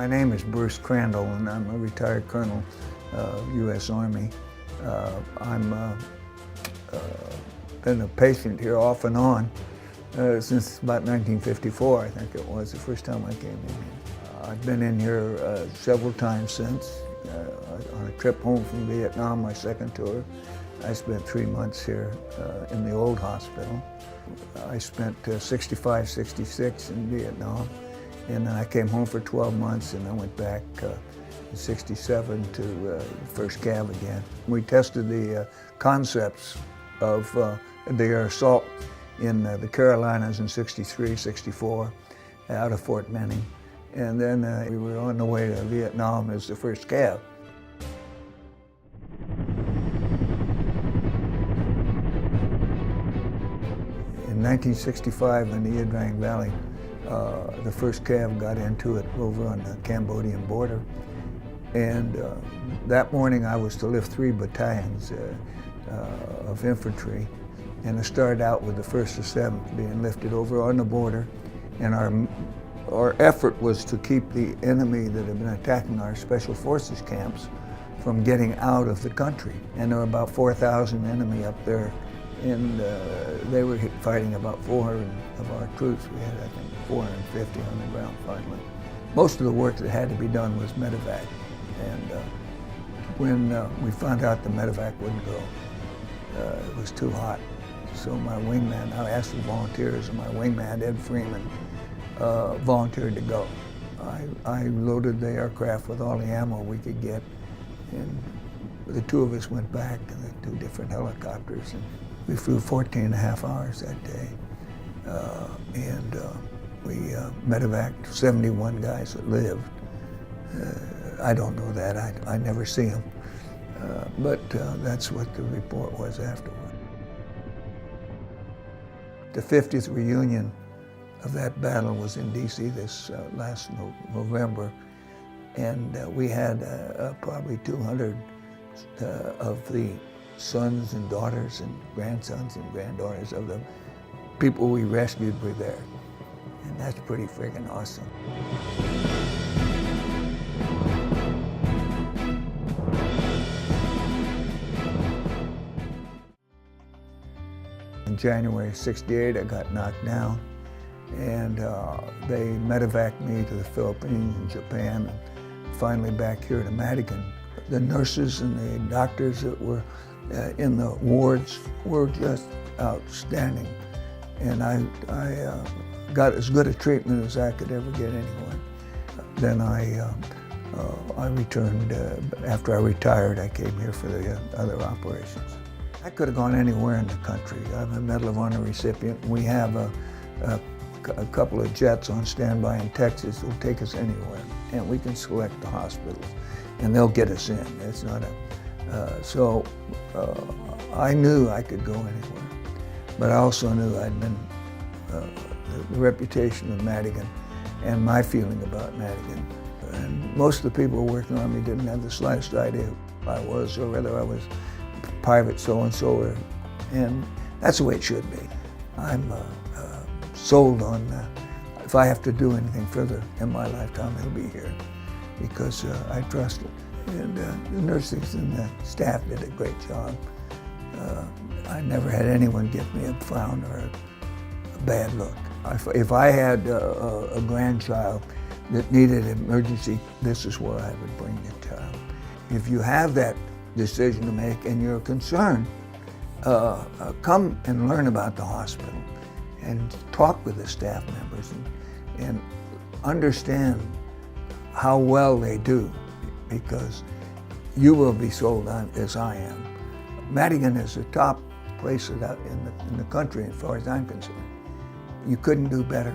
My name is Bruce Crandall, and I'm a retired colonel, U.S. Army. I'm been a patient here off and on since about 1954, I think it was, the first time I came in here. I've been in here several times since. On a trip home from Vietnam, my second tour, I spent 3 months here in the old hospital. I spent 65, 66 in Vietnam, and then I came home for 12 months, and I went back in 67 to First Cav again. We tested the concepts of the assault in the Carolinas in 63, 64, out of Fort Benning. And then we were on the way to Vietnam as the First Cav. In 1965 in the Ia Drang Valley, the First Cav got into it over on the Cambodian border. And that morning I was to lift 3 battalions of infantry. And I started out with the 1st or 7th being lifted over on the border. And our effort was to keep the enemy that had been attacking our special forces camps from getting out of the country. And there were about 4,000 enemy up there, and they were fighting about 400 of our troops. We had, I think, 450 on the ground finally. Most of the work that had to be done was medevac. And when we found out the medevac wouldn't go, it was too hot. So my wingman, I asked for volunteers, and my wingman, Ed Freeman, volunteered to go. I loaded the aircraft with all the ammo we could get, and the 2 of us went back in the 2 different helicopters, and we flew 14 and a half hours that day. We medevaced 71 guys that lived. I don't know that, I never see them, but that's what the report was afterward. The 50th reunion of that battle was in D.C. this last November, and we had probably 200 of the sons and daughters and grandsons and granddaughters of the people we rescued were there, and that's pretty friggin' awesome. In January '68, I got knocked down, and they medevaced me to the Philippines and Japan, and finally back here to Madigan. The nurses and the doctors that were in the wards were just outstanding, and I got as good a treatment as I could ever get anywhere. Then I returned, after I retired, I came here for the other operations. I could have gone anywhere in the country. I'm a Medal of Honor recipient. We have a couple of jets on standby in Texas that will take us anywhere, and we can select the hospitals, and they'll get us in. It's not so I knew I could go anywhere, but I also knew I'd been the reputation of Madigan and my feeling about Madigan. And most of the people working on me didn't have the slightest idea who I was or whether I was private so-and-so, and that's the way it should be. I'm sold on, if I have to do anything further in my lifetime, it'll be here, because I trust it. And the nurses and the staff did a great job. I never had anyone give me a frown or a bad look. If I had a grandchild that needed emergency, this is where I would bring the child. If you have that decision to make and you're concerned, come and learn about the hospital and talk with the staff members and understand how well they do, because you will be sold on as I am. Madigan is the top place in the country as far as I'm concerned. You couldn't do better.